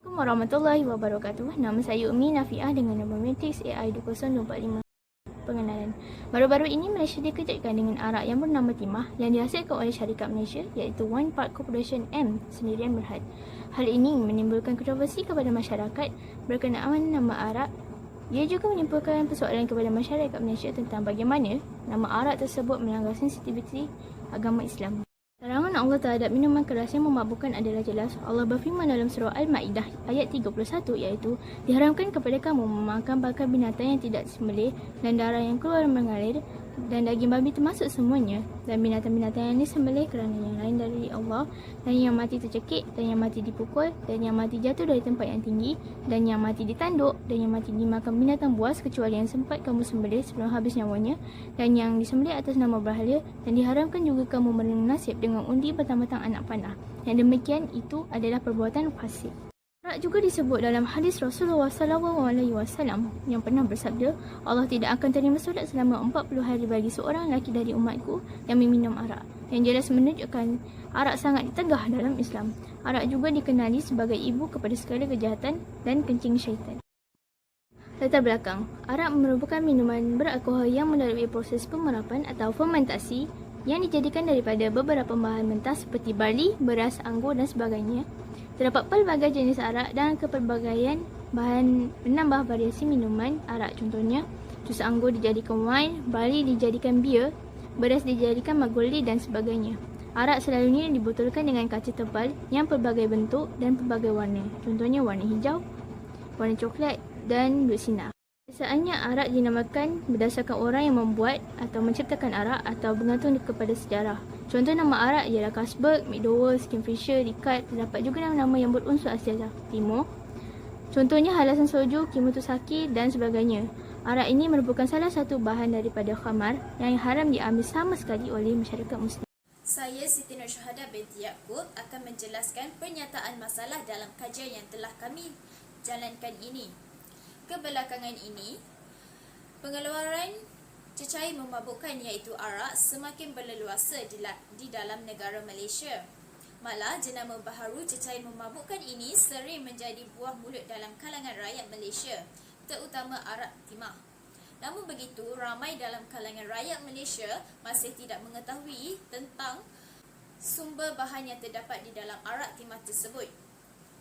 Assalamualaikum warahmatullahi wabarakatuh. Nama saya Umi Nafiah dengan nama Matrix AI 20245. Pengenalan. Baru-baru ini Malaysia dikejutkan dengan arak yang bernama timah yang dihasilkan oleh syarikat Malaysia iaitu One Park Corporation M Sendirian Berhad. Hal ini menimbulkan kontroversi kepada masyarakat berkenaan nama arak. Ia juga menimbulkan persoalan kepada masyarakat Malaysia tentang bagaimana nama arak tersebut melanggar sensitiviti agama Islam. Larangan Allah terhadap minuman keras yang memabukkan adalah jelas. Allah berfirman dalam surah Al-Ma'idah ayat 31 iaitu, diharamkan kepada kamu memakan bakal binatang yang tidak disembelih dan darah yang keluar mengalir dan daging babi termasuk semuanya dan binatang-binatang yang disembelih kerana yang lain dari Allah dan yang mati tercekik dan yang mati dipukul dan yang mati jatuh dari tempat yang tinggi dan yang mati ditanduk dan yang mati dimakan binatang buas kecuali yang sempat kamu sembelih sebelum habis nyawanya dan yang disembelih atas nama berhala dan diharamkan juga kamu bernasib dengan undi bertambah-tambah anak panah. Yang demikian itu adalah perbuatan fasik. Arak juga disebut dalam hadis Rasulullah SAW yang pernah bersabda, Allah tidak akan terima solat selama 40 hari bagi seorang lelaki dari umatku yang meminum arak. Yang jelas menunjukkan arak sangat ditegah dalam Islam. Arak juga dikenali sebagai ibu kepada segala kejahatan dan kencing syaitan. Latar belakang. Arak merupakan minuman beralkohol yang melalui proses pemerapan atau fermentasi yang dijadikan daripada beberapa bahan mentah seperti barley, beras, anggur dan sebagainya. Terdapat pelbagai jenis arak dan kepelbagaian bahan menambah variasi minuman arak. Contohnya, jus anggur dijadikan wine, barley dijadikan beer, beras dijadikan magoli dan sebagainya. Arak selalunya dibotolkan dengan kaca tebal yang pelbagai bentuk dan pelbagai warna. Contohnya warna hijau, warna coklat dan bersinar. Biasanya arak dinamakan berdasarkan orang yang membuat atau menciptakan arak atau bergantung kepada sejarah. Contoh nama arak ialah Carlsberg, McDowell, Kingfisher, Ricard. Terdapat juga nama-nama yang berunsur Asia Timur. Contohnya halasan soju, Kimoto Sake dan sebagainya. Arak ini merupakan salah satu bahan daripada khamar yang haram diambil sama sekali oleh masyarakat Muslim. Saya Siti Nur Syahada binti Yaakob akan menjelaskan pernyataan masalah dalam kajian yang telah kami jalankan ini. Kebelakangan ini, pengeluaran cecair memabukkan iaitu arak semakin berleluasa di dalam negara Malaysia. Malah jenama baharu cecair memabukkan ini sering menjadi buah mulut dalam kalangan rakyat Malaysia, terutama arak timah. Namun begitu, ramai dalam kalangan rakyat Malaysia masih tidak mengetahui tentang sumber bahan yang terdapat di dalam arak timah tersebut.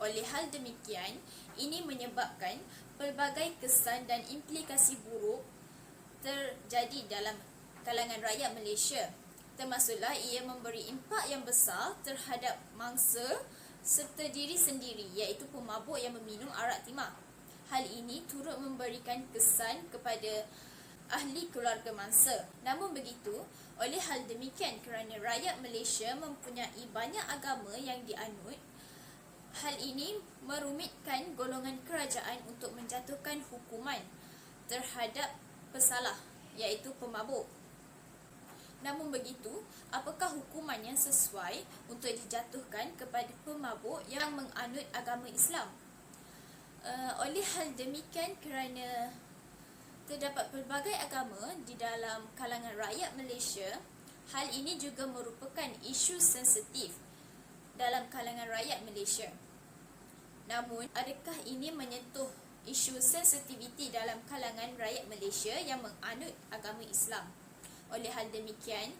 Oleh hal demikian, ini menyebabkan pelbagai kesan dan implikasi buruk terjadi dalam kalangan rakyat Malaysia. Termasuklah ia memberi impak yang besar terhadap mangsa serta diri sendiri iaitu pemabuk yang meminum arak timah. Hal ini turut memberikan kesan kepada ahli keluarga mangsa. Namun begitu, oleh hal demikian kerana rakyat Malaysia mempunyai banyak agama yang dianut, hal ini merumitkan golongan kerajaan untuk menjatuhkan hukuman terhadap pesalah iaitu pemabuk. Namun begitu, apakah hukuman yang sesuai untuk dijatuhkan kepada pemabuk yang menganut agama Islam? Oleh hal demikian kerana terdapat pelbagai agama di dalam kalangan rakyat Malaysia, hal ini juga merupakan isu sensitif dalam kalangan rakyat Malaysia. Namun, adakah ini menyentuh isu sensitiviti dalam kalangan rakyat Malaysia yang menganut agama Islam? Oleh hal demikian,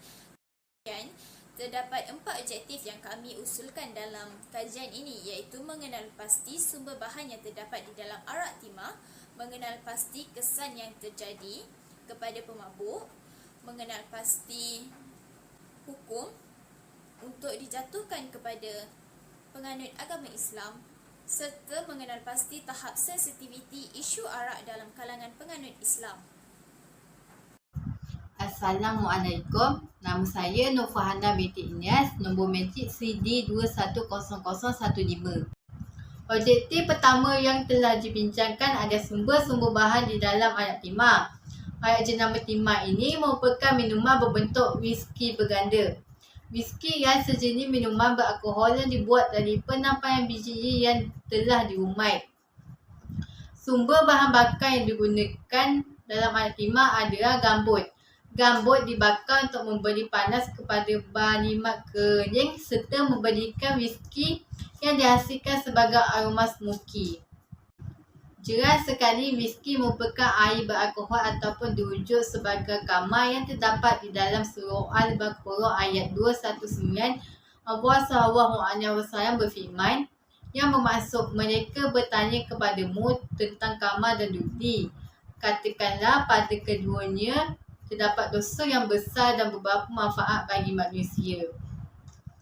terdapat 4 objektif yang kami usulkan dalam kajian ini iaitu mengenal pasti sumber bahan yang terdapat di dalam arak timah, mengenal pasti kesan yang terjadi kepada pemabuk, mengenal pasti hukum untuk dijatuhkan kepada penganut agama Islam serta mengenal pasti tahap sensitiviti isu arak dalam kalangan penganut Islam. Assalamualaikum. Nama saya Nur Fahana binti Inyas, nombor matrik CD 210015. Objektif pertama yang telah dibincangkan ada sumber-sumber bahan di dalam arak timah. Arak jenama timah ini merupakan minuman berbentuk whisky berganda. Whisky yang sejenis minuman beralkohol yang dibuat dari penampayan biji yang telah diumai. Sumber bahan bakar yang digunakan dalam arak timah adalah gambut. Gambut dibakar untuk memberi panas kepada bahan limat kering serta memberikan whisky yang dihasilkan sebagai aroma smoky. Jelas sekali whisky merupakan air beralkohol ataupun dirujuk sebagai kamar yang terdapat di dalam surah Al-Baqarah ayat 219. Allah SWT berfirman, yang bermaksud mereka bertanya kepadamu tentang kamar dan duri. Katakanlah pada keduanya terdapat dosa yang besar dan beberapa manfaat bagi manusia.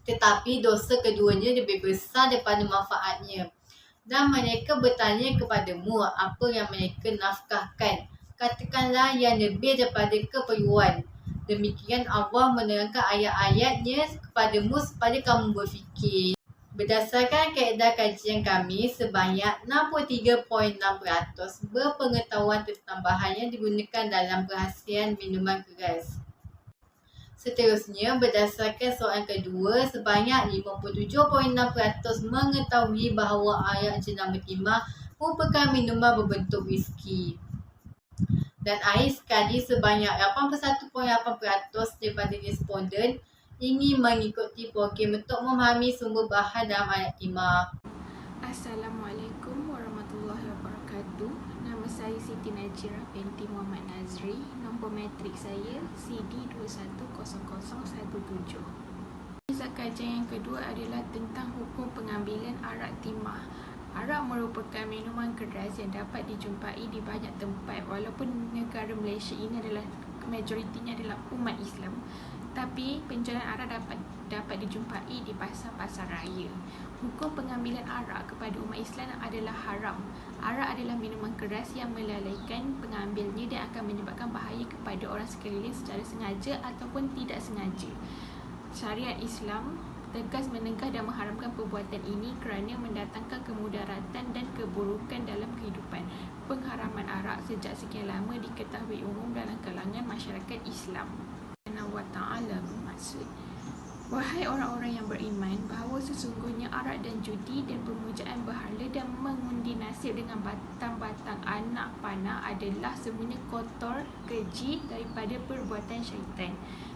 Tetapi dosa keduanya lebih besar daripada manfaatnya. Dan mereka bertanya kepadamu apa yang mereka nafkahkan. Katakanlah yang lebih daripada keperluan. Demikian Allah menerangkan ayat-ayatnya kepadamu supaya kamu berfikir. Berdasarkan kaedah kajian kami, sebanyak 63.6% berpengetahuan tentang bahaya yang digunakan dalam perhasian minuman keras. Seterusnya, berdasarkan soalan kedua, sebanyak 57.6% mengetahui bahawa air jenama timah merupakan minuman berbentuk whisky. Dan akhir sekali, sebanyak 81.8% daripada responden ingin mengikuti program untuk memahami sumber bahan dalam air timah. Assalamualaikum warahmatullahi wabarakatuh. Nama saya Siti Najira binti Muhammad Nazri. Nombor matrik saya CD210017. Kisah kajian yang kedua adalah tentang hukum pengambilan arak timah. Arak merupakan minuman keras yang dapat dijumpai di banyak tempat. Walaupun negara Malaysia ini adalah majoritinya adalah umat Islam, tapi penjualan arak dapat dijumpai di pasar-pasar raya. Hukum pengambilan arak kepada umat Islam adalah haram. Arak adalah minuman keras yang melalaikan pengambilnya dan akan menyebabkan bahaya kepada orang sekeliling secara sengaja ataupun tidak sengaja. Syariat Islam tegas menegah dan mengharamkan perbuatan ini kerana mendatangkan kemudaratan dan keburukan dalam kehidupan. Pengharaman arak sejak sekian lama diketahui umum dalam kalangan masyarakat Islam. Allah Ta'ala bermaksud, wahai orang-orang yang beriman, bahawa sesungguhnya arak dan judi dan pemujaan berhala dan mengundi nasib dengan batang-batang anak panah adalah semuanya kotor, keji daripada perbuatan syaitan.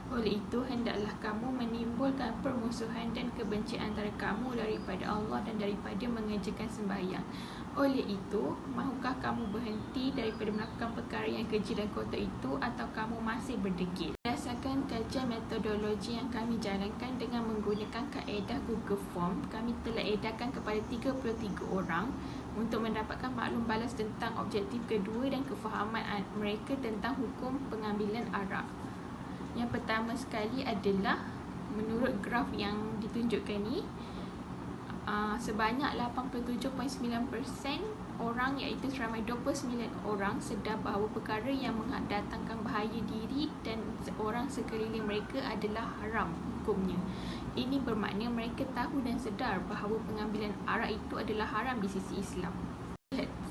Oleh itu, hendaklah kamu menimbulkan permusuhan dan kebencian antara kamu daripada Allah dan daripada mengerjakan sembahyang. Oleh itu, mahukah kamu berhenti daripada melakukan perkara yang keji dan kotor itu, atau kamu masih berdegil? Berdasarkan kajian metodologi yang kami jalankan dengan menggunakan kaedah Google Form, kami telah edarkan kepada 33 orang untuk mendapatkan maklum balas tentang objektif kedua dan kefahaman mereka tentang hukum pengambilan arak. Yang pertama sekali adalah menurut graf yang ditunjukkan ni, sebanyak 87.9% orang, iaitu seramai 29 orang sedar bahawa perkara yang mendatangkan bahaya diri dan orang sekeliling mereka adalah haram hukumnya. Ini bermakna mereka tahu dan sedar bahawa pengambilan arak itu adalah haram di sisi Islam.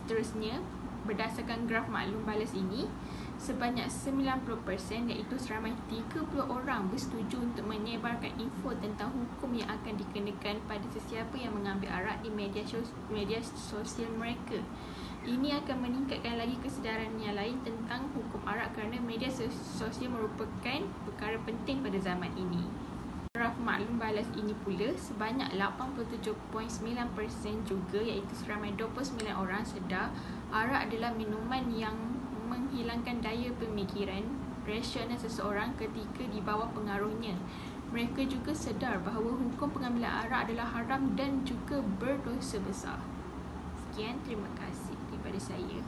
Seterusnya, berdasarkan graf maklum balas ini, sebanyak 90% iaitu seramai 30 orang bersetuju untuk menyebarkan info tentang hukum yang akan dikenakan pada sesiapa yang mengambil arak di media sosial mereka. Ini akan meningkatkan lagi kesedaran yang lain tentang hukum arak kerana media sosial merupakan perkara penting pada zaman ini. Graf maklum balas ini pula, sebanyak 87.9% juga, iaitu seramai 29 orang sedar arak adalah minuman yang menghilangkan daya pemikiran rasional seseorang ketika di bawah pengaruhnya. Mereka juga sedar bahawa hukum pengambilan arak adalah haram dan juga berdosa besar. Sekian, terima kasih daripada saya.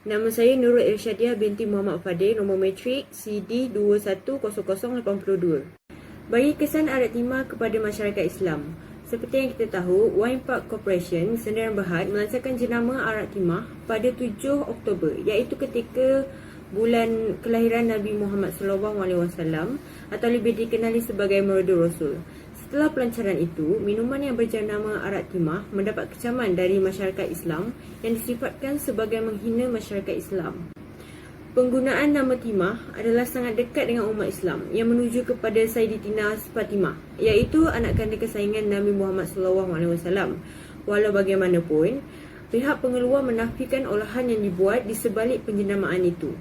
Nama saya Nurul Irsyadiah binti Muhammad Fadil, nombor matrik CD210082. Bagi kesan arak timah kepada masyarakat Islam. Seperti yang kita tahu, Wine Park Corporation Sdn Bhd melancarkan jenama arak timah pada 7 Oktober, iaitu ketika bulan kelahiran Nabi Muhammad SAW atau lebih dikenali sebagai Maulidul Rasul. Setelah pelancaran itu, minuman yang berjenama arak timah mendapat kecaman dari masyarakat Islam yang disifatkan sebagai menghina masyarakat Islam. Penggunaan nama timah adalah sangat dekat dengan umat Islam yang menuju kepada Sayyidatina Fatimah, iaitu anak kandung kesayangan Nabi Muhammad SAW. Walau bagaimanapun, pihak pengeluar menafikan olahan yang dibuat di sebalik penjenamaan itu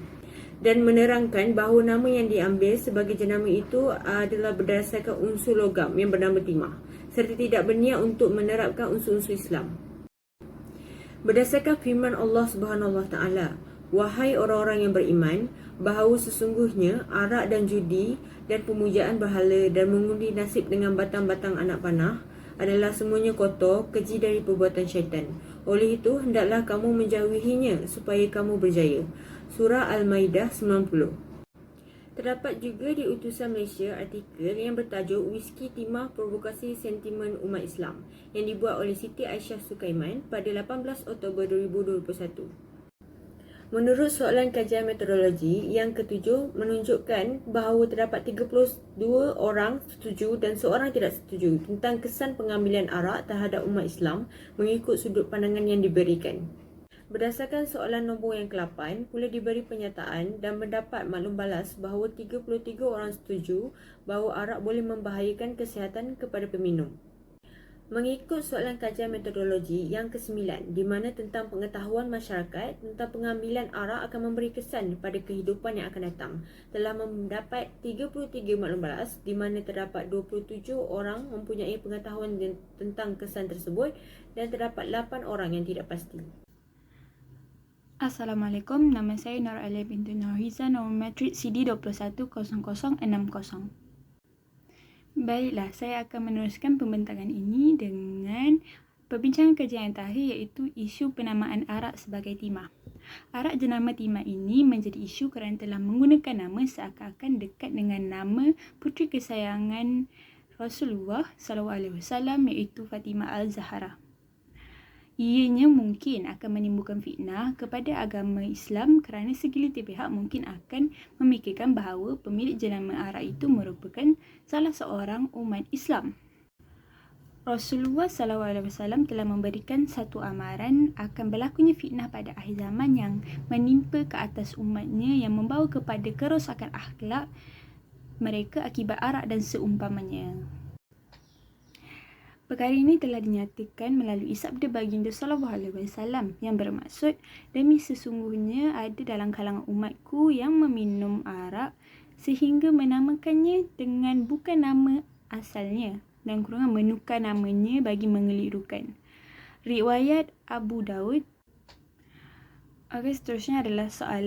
dan menerangkan bahawa nama yang diambil sebagai jenama itu adalah berdasarkan unsur logam yang bernama timah. serta tidak berniat untuk menerapkan unsur-unsur Islam. Berdasarkan firman Allah Subhanahu Wa Taala, wahai orang-orang yang beriman, bahawa sesungguhnya arak dan judi dan pemujaan berhala dan mengundi nasib dengan batang-batang anak panah adalah semuanya kotor, keji dari perbuatan syaitan. Oleh itu, hendaklah kamu menjauhinya supaya kamu berjaya. Surah Al-Maidah 90. Terdapat juga di Utusan Malaysia artikel yang bertajuk Whisky Timah Provokasi Sentimen Umat Islam yang dibuat oleh Siti Aisyah Sukaiman pada 18 Oktober 2021. Menurut soalan kajian metodologi yang ketujuh menunjukkan bahawa terdapat 32 orang setuju dan seorang tidak setuju tentang kesan pengambilan arak terhadap umat Islam mengikut sudut pandangan yang diberikan. Berdasarkan soalan nombor yang ke-8, pula diberi pernyataan dan mendapat maklum balas bahawa 33 orang setuju bahawa arak boleh membahayakan kesihatan kepada peminum. Mengikut soalan kajian metodologi yang ke-9, di mana tentang pengetahuan masyarakat tentang pengambilan arak akan memberi kesan pada kehidupan yang akan datang, telah mendapat 33 maklum balas, di mana terdapat 27 orang mempunyai pengetahuan tentang kesan tersebut dan terdapat 8 orang yang tidak pasti. Assalamualaikum, nama saya Nur Alia binti Nurhiza, nombor matrik CD210060. Baiklah, saya akan meneruskan pembentangan ini dengan perbincangan kajian yang terakhir, iaitu isu penamaan arak sebagai timah. Arak jenama timah ini menjadi isu kerana telah menggunakan nama seakan-akan dekat dengan nama puteri kesayangan Rasulullah SAW, iaitu Fatimah Al-Zahra. Ianya mungkin akan menimbulkan fitnah kepada agama Islam kerana segelintir pihak mungkin akan memikirkan bahawa pemilik jenama arak itu merupakan salah seorang umat Islam. Rasulullah SAW telah memberikan satu amaran akan berlakunya fitnah pada akhir zaman yang menimpa ke atas umatnya yang membawa kepada kerosakan akhlak mereka akibat arak dan seumpamanya. Perkara ini telah dinyatakan melalui sabda baginda SAW yang bermaksud, demi sesungguhnya ada dalam kalangan umatku yang meminum arak sehingga menamakannya dengan bukan nama asalnya dan kurang menukar namanya bagi mengelirukan. Riwayat Abu Daud. Okey, seterusnya adalah soal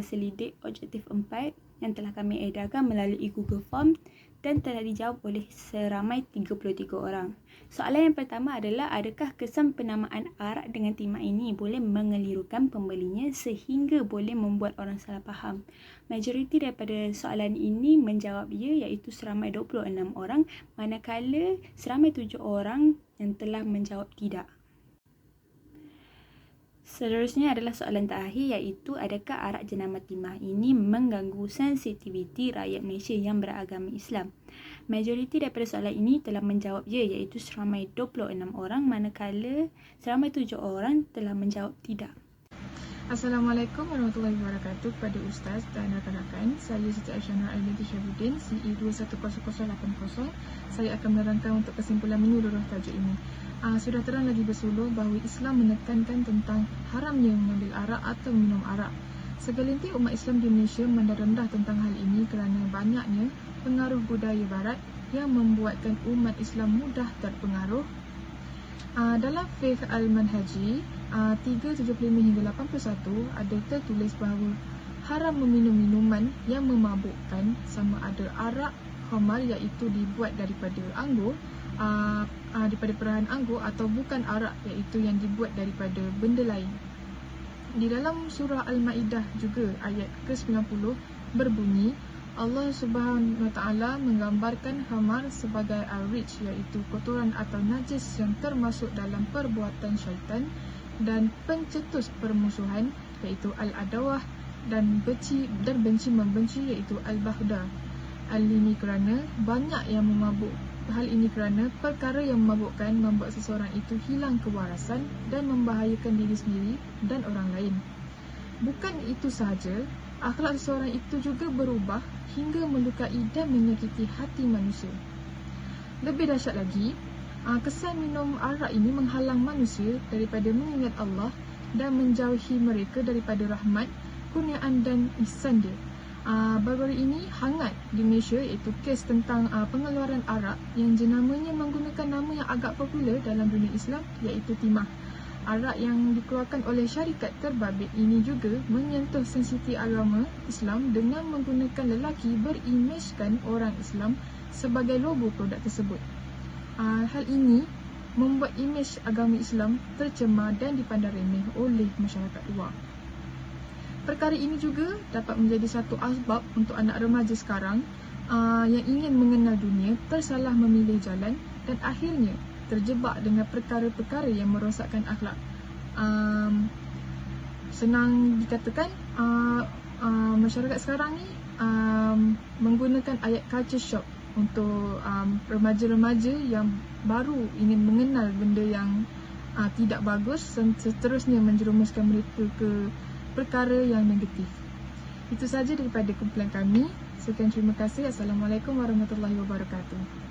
selidik objektif 4 yang telah kami edarkan melalui Google Form dan telah dijawab oleh seramai 33 orang. Soalan yang pertama adalah, adakah kesan penamaan arak dengan timah ini boleh mengelirukan pembelinya sehingga boleh membuat orang salah faham? Majoriti daripada soalan ini menjawab ya, iaitu seramai 26 orang, manakala seramai 7 orang yang telah menjawab tidak. Seterusnya adalah soalan terakhir, iaitu adakah arak jenama timah ini mengganggu sensitiviti rakyat Malaysia yang beragama Islam? Majoriti daripada soalan ini telah menjawab ya, iaitu seramai 26 orang, manakala seramai 7 orang telah menjawab tidak. Assalamualaikum warahmatullahi wabarakatuh kepada Ustaz dan rakan-rakan. Saya Siti Aisyah Nur Alia binti Syafuddin, CE210080. Saya akan menerangkan untuk kesimpulan menyeluruh tajuk ini. Sudah terang lagi bersuluh bahawa Islam menekankan tentang haramnya mengambil arak atau minum arak. Segelintir umat Islam di Malaysia memandang rendah tentang hal ini kerana banyaknya pengaruh budaya barat yang membuatkan umat Islam mudah terpengaruh. Dalam Fiqh Al-Manhaji 375 hingga 81 ada tertulis bahawa haram meminum minuman yang memabukkan, sama ada arak, khamar iaitu dibuat daripada anggur, daripada perahan anggur, atau bukan arak iaitu yang dibuat daripada benda lain. Di dalam surah Al-Maidah juga ayat ke-90 berbunyi, Allah Subhanahu Wa Taala menggambarkan khamar sebagai al-rich, iaitu kotoran atau najis yang termasuk dalam perbuatan syaitan, dan pencetus permusuhan iaitu al-adawah, dan benci membenci iaitu al-baghda. Hal ini kerana banyak yang memabuk. Hal ini kerana perkara yang memabukkan membuat seseorang itu hilang kewarasan dan membahayakan diri sendiri dan orang lain. Bukan itu sahaja, akhlak seseorang itu juga berubah hingga melukai dan menyakiti hati manusia. Lebih dahsyat lagi, kesan minum arak ini menghalang manusia daripada mengingat Allah dan menjauhi mereka daripada rahmat, kurniaan dan ihsan dia. Baru-baru ini hangat di Malaysia iaitu kes tentang pengeluaran arak yang jenamanya menggunakan nama yang agak popular dalam dunia Islam iaitu timah. Arak yang dikeluarkan oleh syarikat terbabit ini juga menyentuh sensiti agama Islam dengan menggunakan lelaki berimejkan orang Islam sebagai logo produk tersebut. Hal ini membuat imej agama Islam tercemar dan dipandang remeh oleh masyarakat luar. Perkara ini juga dapat menjadi satu asbab untuk anak remaja sekarang yang ingin mengenal dunia tersalah memilih jalan dan akhirnya terjebak dengan perkara-perkara yang merosakkan akhlak. Senang dikatakan masyarakat sekarang ni menggunakan ayat culture shock untuk remaja-remaja yang baru ingin mengenal benda yang tidak bagus dan seterusnya menjerumuskan mereka ke perkara yang negatif. Itu sahaja daripada kumpulan kami. Sekian, terima kasih. Assalamualaikum warahmatullahi wabarakatuh.